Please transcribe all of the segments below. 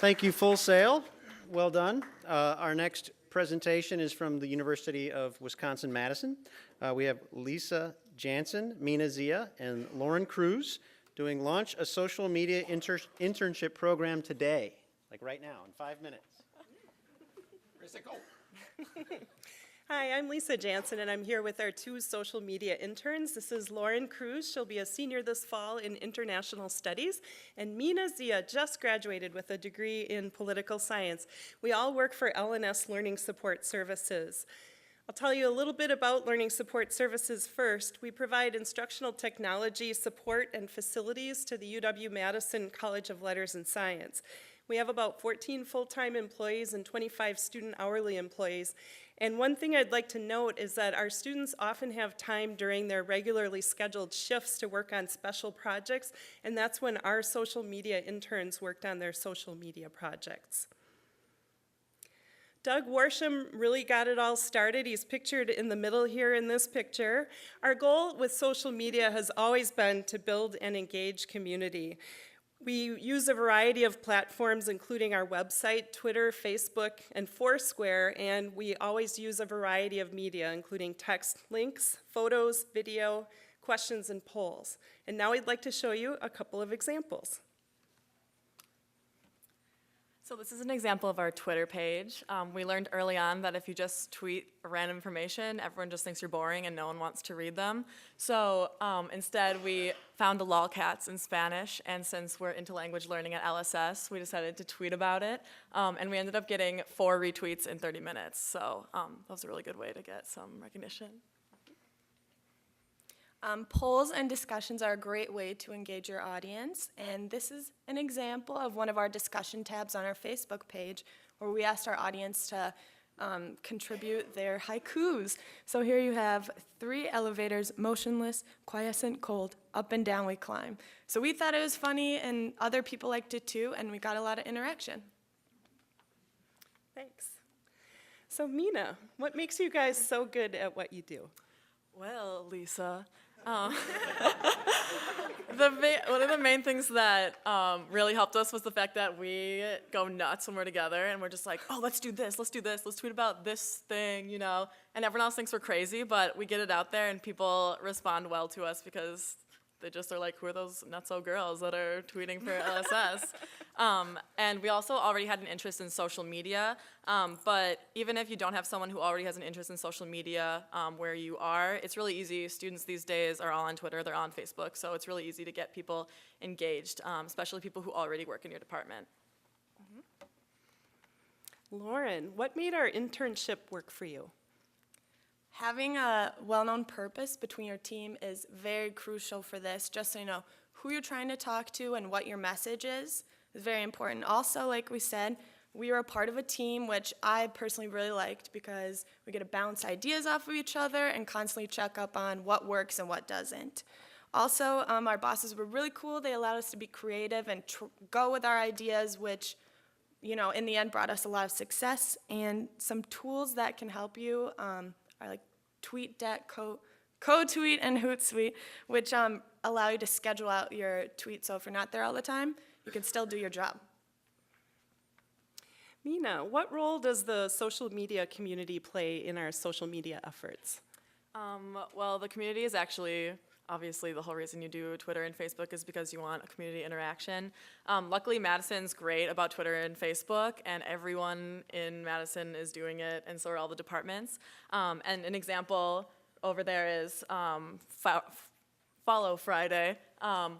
Thank you, Full Sail. Well done. Our next presentation is from the University of Wisconsin-Madison. We have Lisa Jansen, Mina Zia, and Lauren Cruz doing Launch a Social Media Internship Program Today, like right now, in 5 minutes. Where's it go? Hi, I'm Lisa Jansen, and I'm here with our 2 social media interns. This is Lauren Cruz. She'll be a senior this fall in International Studies. And Mina Zia just graduated with a degree in Political Science. We all work for LSS Learning Support Services. I'll tell you a little bit about Learning Support Services first. We provide instructional technology support and facilities to the UW-Madison College of Letters and Science. We have about 14 full-time employees and 25 student hourly employees. And one thing I'd like to note is that our students often have time during their regularly scheduled shifts to work on special projects, and that's when our social media interns worked on their social media projects. Doug Warsham really got it all started. He's pictured in the middle here in this picture. Our goal with social media has always been to build and engage community. We use a variety of platforms, including our website, Twitter, Facebook, and Foursquare, and we always use a variety of media, including text links, photos, video, questions, and polls. And now I'd like to show you a couple of examples. So this is an example of our Twitter page. We learned early on that if you just tweet random information, everyone just thinks you're boring and no one wants to read them. So instead, we found the lolcats in Spanish, and since we're into language learning at LSS, we decided to tweet about it, and we ended up getting 4 retweets in 30 minutes. So that was a really good way to get some recognition. Polls and discussions are a great way to engage your audience, and this is an example of one of our discussion tabs on our Facebook page where we asked our audience to contribute their haikus. So here you have 3 elevators, motionless, quiescent, cold, up and down we climb. So we thought it was funny, and other people liked it too, and we got a lot of interaction. Thanks. So Mina, what makes you guys so good at what you do? Well, Lisa, one of the main things that really helped us was the fact that we go nuts when we're together, and we're just like, oh, let's do this, let's tweet about this thing, you know, and everyone else thinks we're crazy, but we get it out there, and people respond well to us because they just are like, who are those nutso girls that are tweeting for LSS? And we also already had an interest in social media, but even if you don't have someone who already has an interest in social media where you are, it's really easy. Students these days are all on Twitter, they're on Facebook, so it's really easy to get people engaged, especially people who already work in your department. Lauren, what made our internship work for you? Having a well-known purpose between your team is very crucial for this, just so you know who you're trying to talk to and what your message is very important. Also, like we said, we are a part of a team, which I personally really liked because we get to bounce ideas off of each other and constantly check up on what works and what doesn't. Also, our bosses were really cool. They allowed us to be creative and go with our ideas, which, you know, in the end brought us a lot of success. And some tools that can help you are like TweetDeck, CoTweet, and Hootsuite, which allow you to schedule out your tweets. So if you're not there all the time, you can still do your job. Mina, what role does the social media community play in our social media efforts? Well, the community is actually, obviously, the whole reason you do Twitter and Facebook is because you want a community interaction. Luckily, Madison's great about Twitter and Facebook, and everyone in Madison is doing it, and so are all the departments. And an example over there is Follow Friday,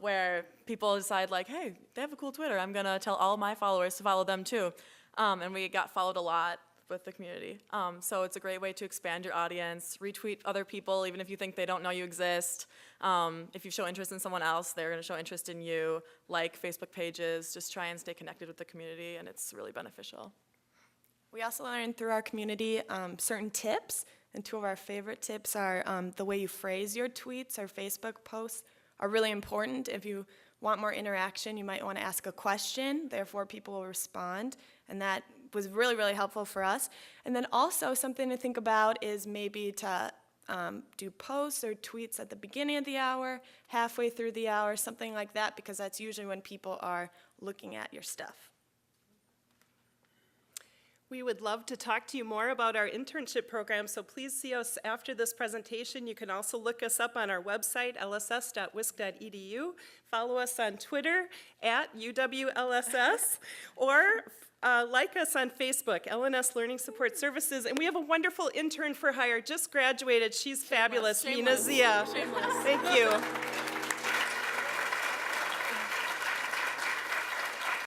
where people decide, like, hey, they have a cool Twitter. I'm going to tell all my followers to follow them, too. And we got followed a lot with the community. So it's a great way to expand your audience, retweet other people, even if you think they don't know you exist. If you show interest in someone else, they're going to show interest in you. Like Facebook pages, just try and stay connected with the community, and it's really beneficial. We also learned through our community certain tips, and 2 of our favorite tips are the way you phrase your tweets or Facebook posts are really important. If you want more interaction, you might want to ask a question, therefore people will respond, and that was really, really helpful for us. And then also something to think about is maybe to do posts or tweets at the beginning of the hour, halfway through the hour, something like that, because that's usually when people are looking at your stuff. We would love to talk to you more about our internship program, so please see us after this presentation. You can also look us up on our website, lss.wisc.edu. Follow us on Twitter at UW-LSS, or like us on Facebook, LNS Learning Support Services. And we have a wonderful intern for hire, just graduated. She's fabulous, Mina Shameless. Zia. Shameless. Thank you.